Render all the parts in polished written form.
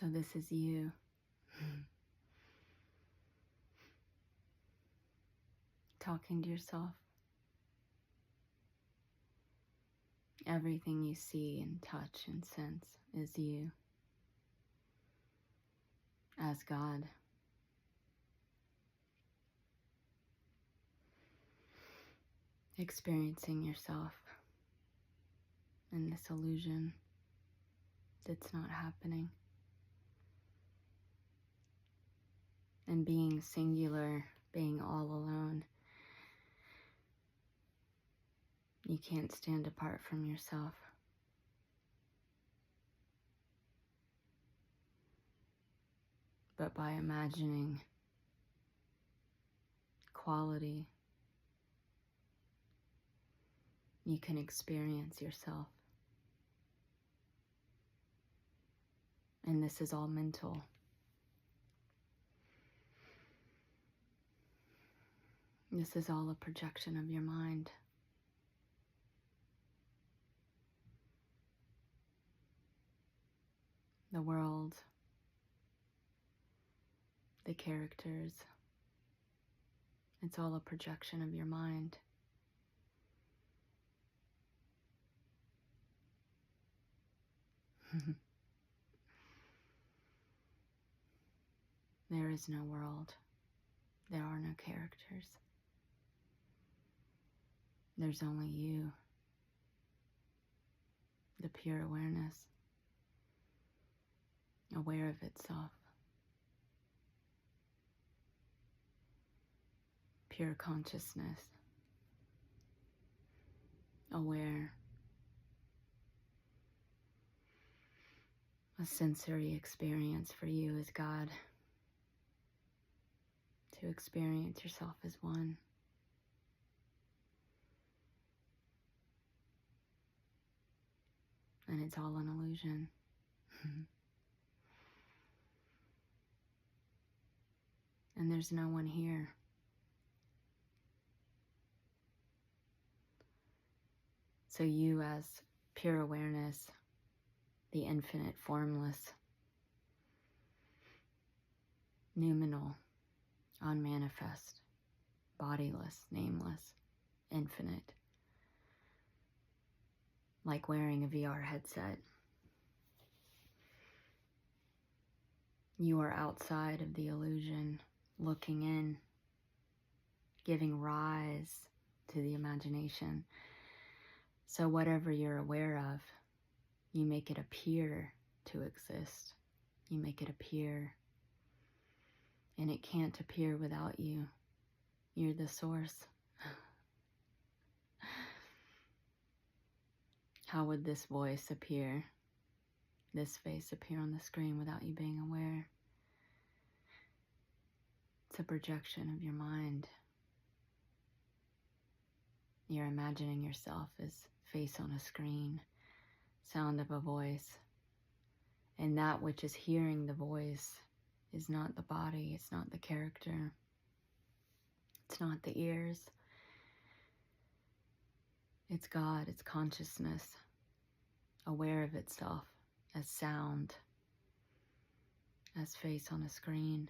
So this is you. Talking to yourself. Everything you see and touch and sense is you as God. Experiencing yourself in this illusion that's not happening. And being singular, being all alone. You can't stand apart from yourself. But by imagining quality, you can experience yourself. And this is all mental. This is all a projection of your mind. The world, the characters, it's all a projection of your mind. There is no world. There are no characters. There's only you, the pure awareness, aware of itself, pure consciousness, aware, a sensory experience for you as God, to experience yourself as one. And it's all an illusion. And there's no one here. So you as pure awareness, the infinite, formless, noumenal, unmanifest, bodiless, nameless, infinite, like wearing a VR headset. You are outside of the illusion, looking in, giving rise to the imagination. So whatever you're aware of, you make it appear to exist. You make it appear. And it can't appear without you. You're the source. How would this voice appear, this face appear on the screen without you being aware? It's a projection of your mind. You're imagining yourself as face on a screen, sound of a voice. And that which is hearing the voice is not the body, it's not the character, it's not the ears. It's God, it's consciousness, aware of itself as sound, as face on a screen.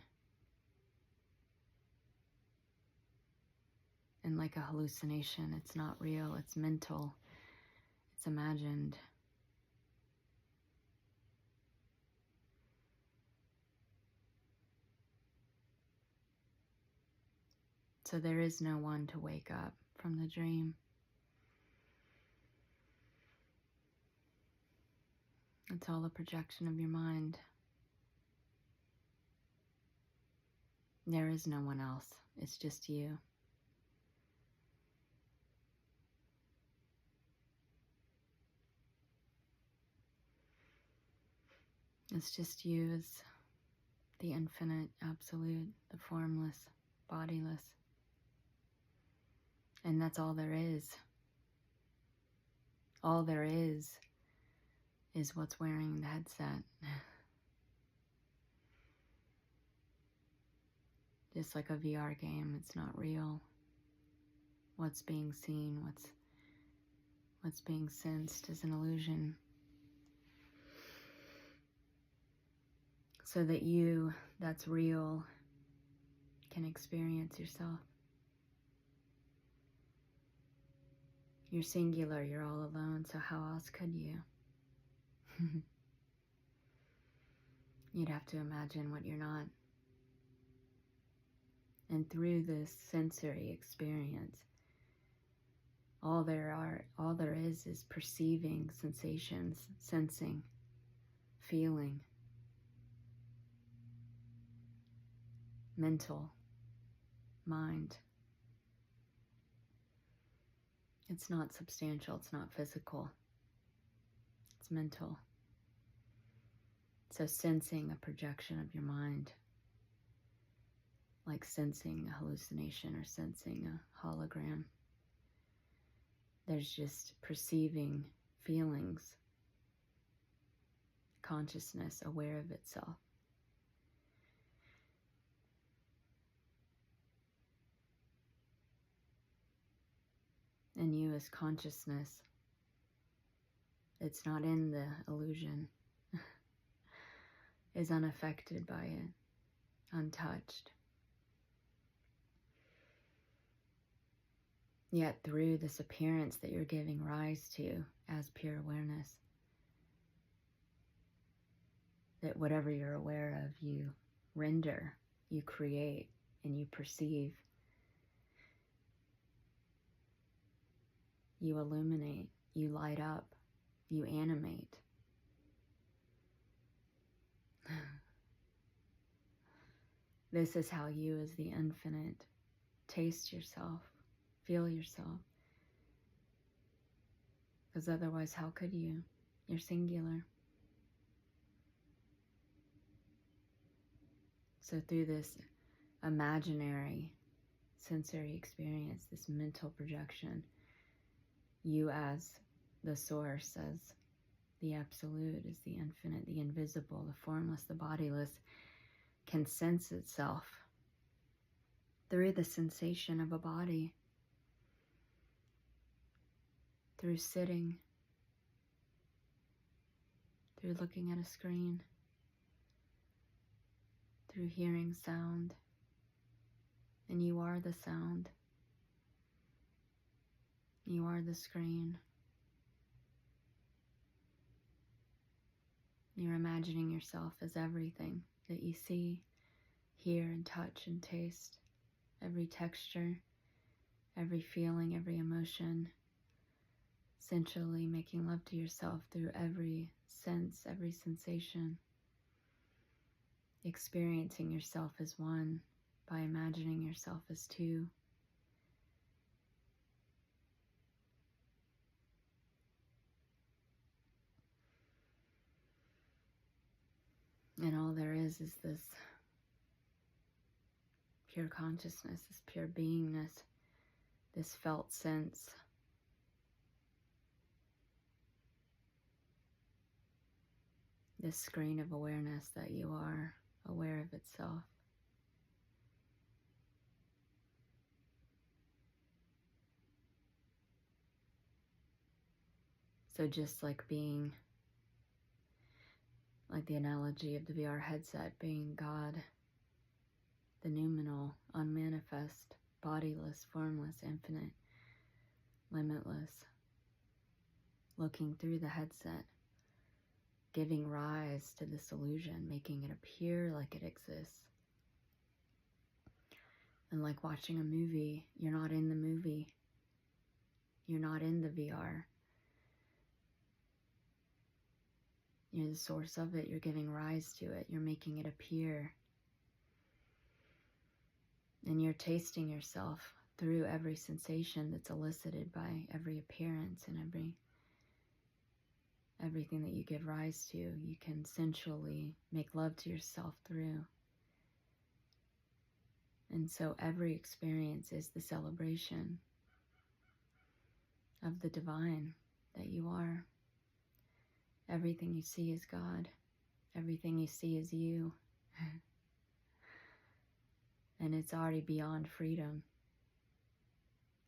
And like a hallucination, it's not real, it's mental, it's imagined. So there is no one to wake up from the dream. It's all a projection of your mind. There is no one else. It's just you. It's just you as the infinite, absolute, the formless, bodiless. And that's all there is. All there is what's wearing the headset. Just like a VR game, it's not real. What's being seen, what's being sensed is an illusion. so that you, that's real, can experience yourself. You're singular, you're all alone, so how else could you? You'd have to imagine what you're not. And through this sensory experience, all there is perceiving sensations, sensing, feeling, mental, mind. It's not substantial, it's not physical, it's mental. So sensing a projection of your mind, like sensing a hallucination or sensing a hologram. There's just perceiving feelings, consciousness aware of itself. And you as consciousness, it's not in the illusion, is unaffected by it, untouched. Yet through this appearance that you're giving rise to as pure awareness, that whatever you're aware of, you render, you create, and you perceive. You illuminate, you light up, you animate. This is how you as the infinite taste yourself, feel yourself. Because otherwise, how could you? You're singular. So through this imaginary sensory experience, this mental projection, you as the source, as the absolute, as the infinite, the invisible, the formless, the bodiless, can sense itself through the sensation of a body, through sitting, through looking at a screen, through hearing sound, and you are the sound. You are the screen. You're imagining yourself as everything that you see, hear, and touch and taste. Every texture, every feeling, every emotion. Sensually making love to yourself through every sense, every sensation. Experiencing yourself as one by imagining yourself as two. And all there is this pure consciousness, this pure beingness, this felt sense. This screen of awareness that you are aware of itself. So just like being, like the analogy of the VR headset being God, the noumenal, unmanifest, bodiless, formless, infinite, limitless, looking through the headset, giving rise to this illusion, making it appear like it exists. And like watching a movie, you're not in the movie. You're not in the VR. You're the source of it. You're giving rise to it. You're making it appear. And you're tasting yourself through every sensation that's elicited by every appearance and everything that you give rise to. You can sensually make love to yourself through. And so every experience is the celebration of the divine that you are. Everything you see is God. Everything you see is you. And it's already beyond freedom.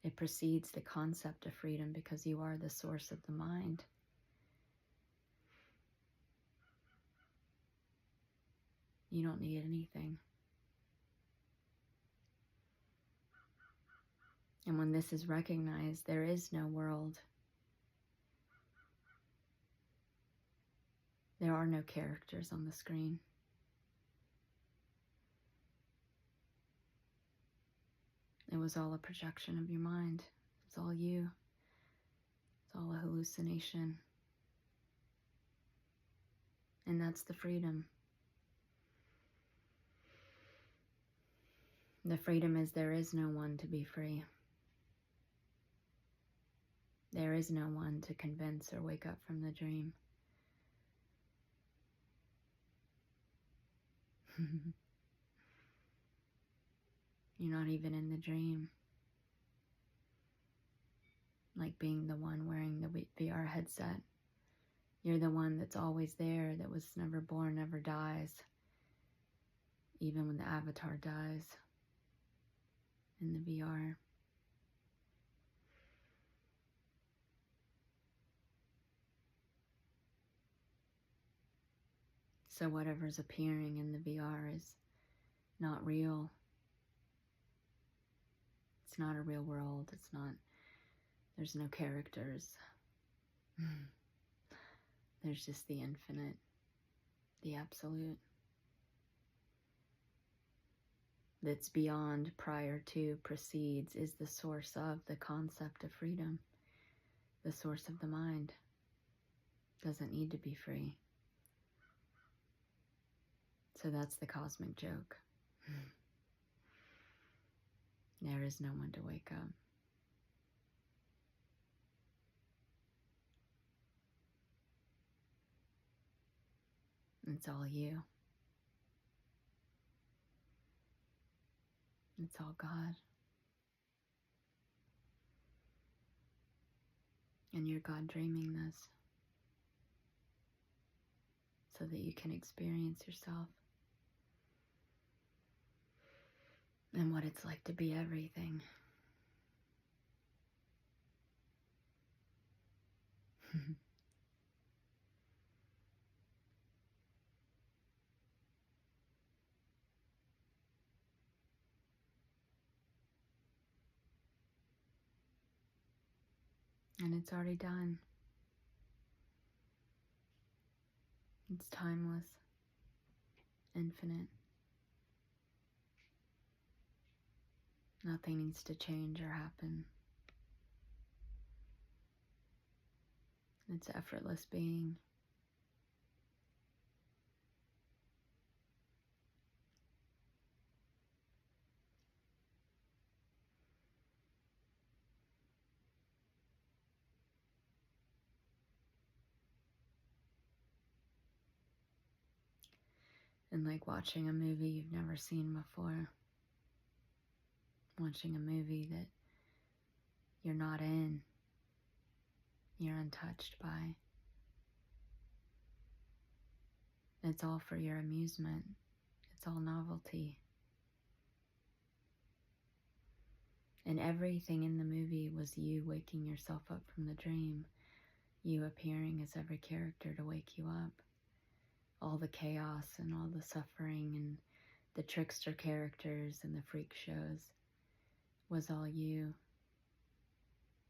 It precedes the concept of freedom because you are the source of the mind. You don't need anything. And when this is recognized, there is no world. There are no characters on the screen. It was all a projection of your mind. It's all you. It's all a hallucination. And that's the freedom. The freedom is there is no one to be free. There is no one to convince or wake up from the dream. You're not even in the dream. Like being the one wearing the VR headset. You're the one that's always there, that was never born, never dies. Even when the avatar dies in the VR. So whatever's appearing in the VR is not real. It's not a real world. It's not, there's no characters. There's just the infinite, the absolute. That's beyond, prior to, precedes, is the source of the concept of freedom. The source of the mind. Doesn't need to be free. So that's the cosmic joke. There is no one to wake up. It's all you. It's all God. And you're God dreaming this so that you can experience yourself and what it's like to be everything. And it's already done. It's timeless, infinite. Nothing needs to change or happen. It's effortless being. And like watching a movie you've never seen before. Watching a movie that you're not in. You're untouched by. It's all for your amusement. It's all novelty. And everything in the movie was you waking yourself up from the dream. You appearing as every character to wake you up. All the chaos and all the suffering and the trickster characters and the freak shows was all you.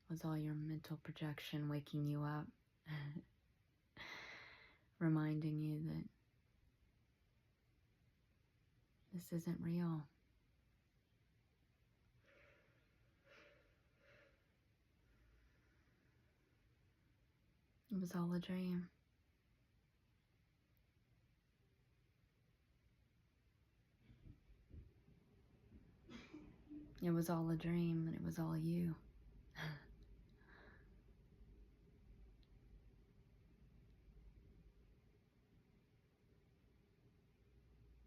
Was all your mental projection waking you up. Reminding you that this isn't real. It was all a dream. It was all a dream, and it was all you.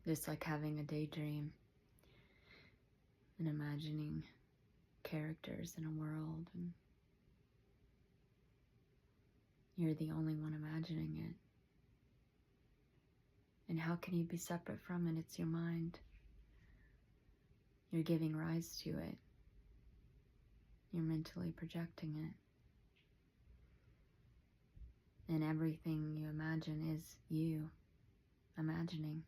Just like having a daydream and imagining characters in a world, and you're the only one imagining it. And how can you be separate from it? It's your mind. You're giving rise to it. You're mentally projecting it. And everything you imagine is you imagining.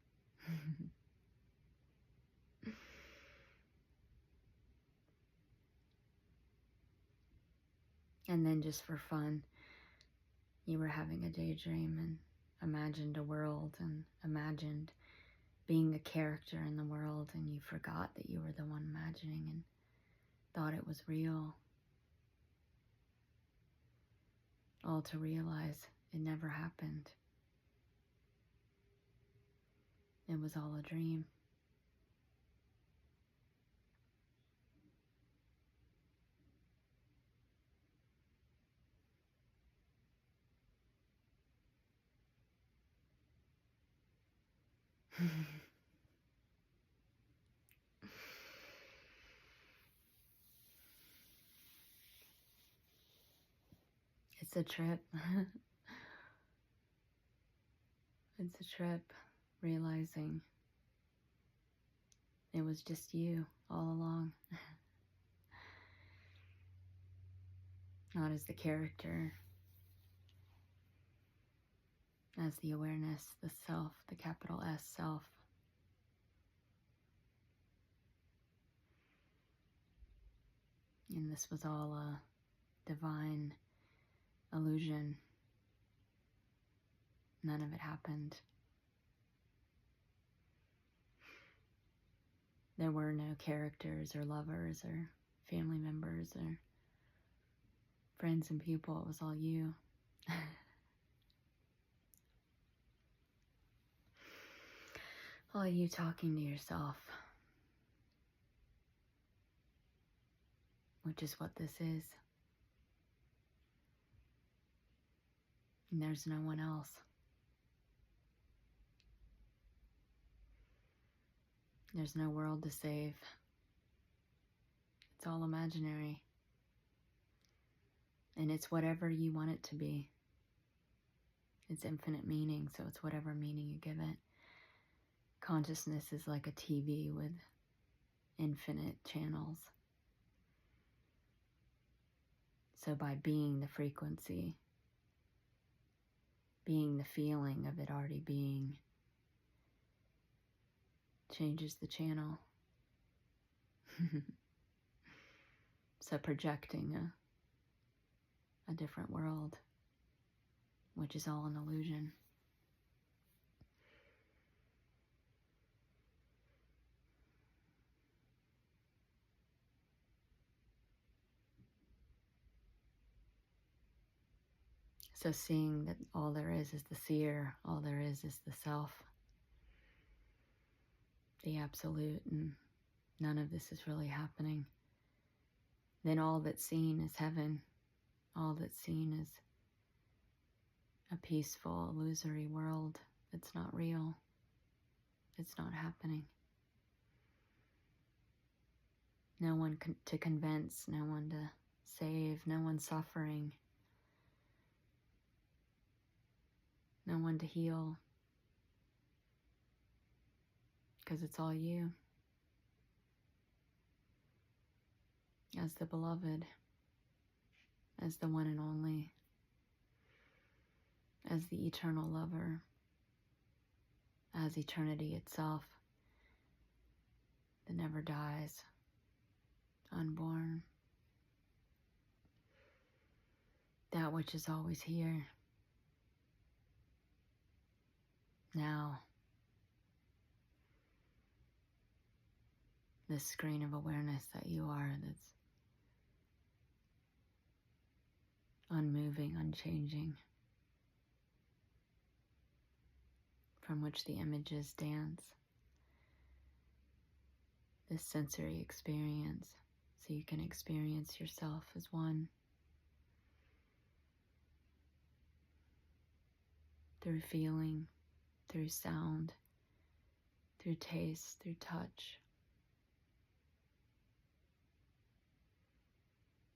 And then just for fun, you were having a daydream and imagined a world and imagined being a character in the world, and you forgot that you were the one imagining and thought it was real. All to realize it never happened. It was all a dream. It's a trip. It's a trip, realizing it was just you all along. Not as the character, as the awareness, the self, the capital S self. And this was all a divine illusion. None of it happened. There were no characters or lovers or family members or friends and people. It was all you. All you talking to yourself. Which is what this is. And there's no one else. There's no world to save. It's all imaginary. And it's whatever you want it to be. It's infinite meaning, so it's whatever meaning you give it. Consciousness is like a TV with infinite channels. So by being the frequency, being the feeling of it already being, changes the channel. So projecting a different world, which is all an illusion. So seeing that all there is the seer, all there is the self, the absolute, and none of this is really happening. Then all that's seen is heaven. All that's seen is a peaceful, illusory world that's not real. It's not happening. No one to convince, no one to save, no one suffering, no one to heal. Because it's all you. As the beloved, as the one and only, as the eternal lover, as eternity itself that never dies, unborn, that which is always here, now, this screen of awareness that you are, that's unmoving, unchanging, from which the images dance, this sensory experience, so you can experience yourself as one, through feeling, through sound, through taste, through touch.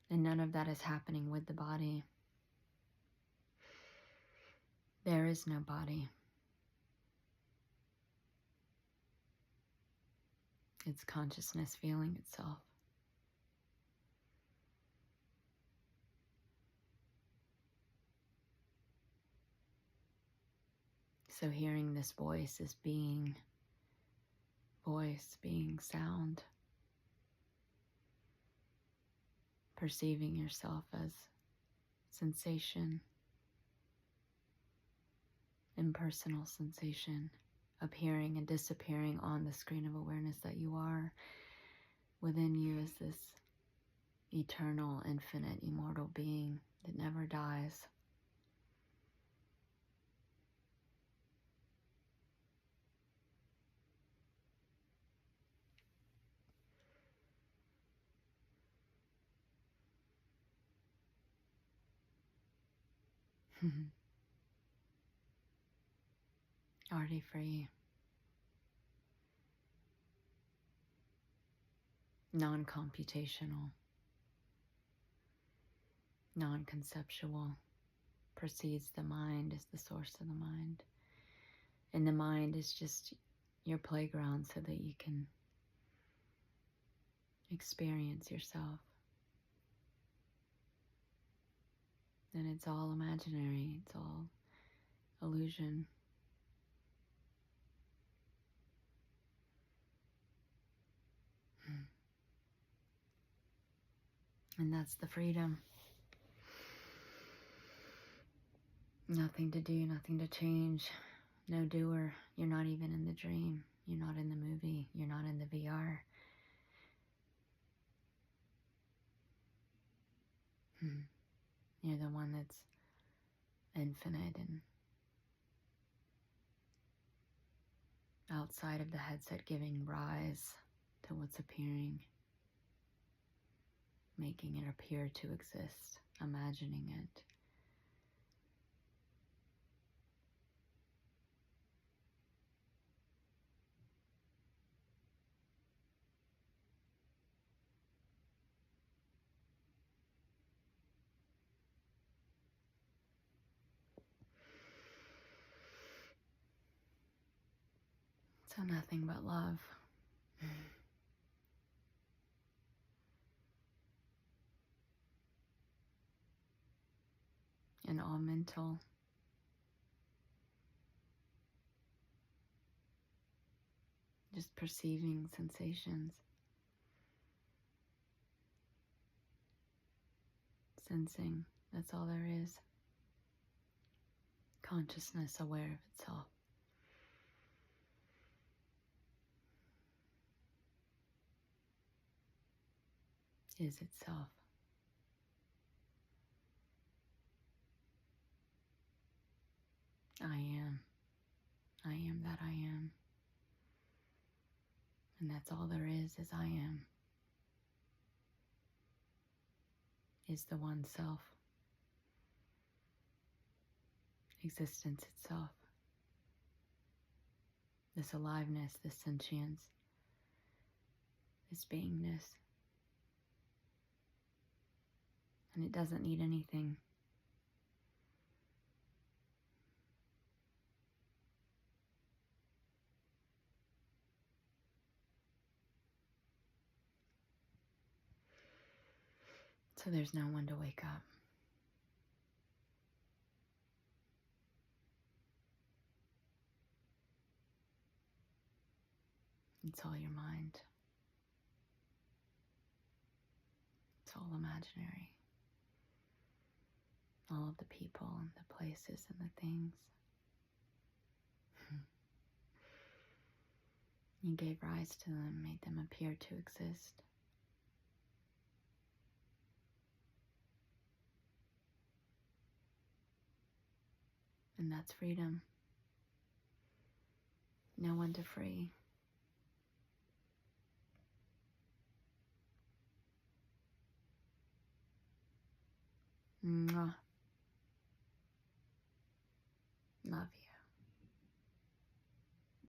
And none of that is happening with the body. There is no body. It's consciousness feeling itself. So hearing this voice as being voice being sound, perceiving yourself as sensation, impersonal sensation, appearing and disappearing on the screen of awareness that you are. Within you is this eternal, infinite, immortal being that never dies. Already free. Non-computational. Non-conceptual. Precedes the mind, is the source of the mind. And the mind is just your playground so that you can experience yourself. And it's all imaginary, it's all illusion. And that's the freedom. Nothing to do, nothing to change. No doer. You're not even in the dream. You're not in the movie. You're not in the VR. You're the one that's infinite and outside of the headset, giving rise to what's appearing, making it appear to exist, imagining it. So nothing but love. And all mental. Just perceiving sensations. Sensing, that's all there is. Consciousness aware of itself. Is itself. I am. I am that I am. And that's all there is I am. Is the one self. Existence itself. This aliveness, this sentience, this beingness. And it doesn't need anything. So there's no one to wake up. It's all your mind. It's all imaginary. All of the people and the places and the things. You gave rise to them, made them appear to exist. And that's freedom. No one to free. Mwah.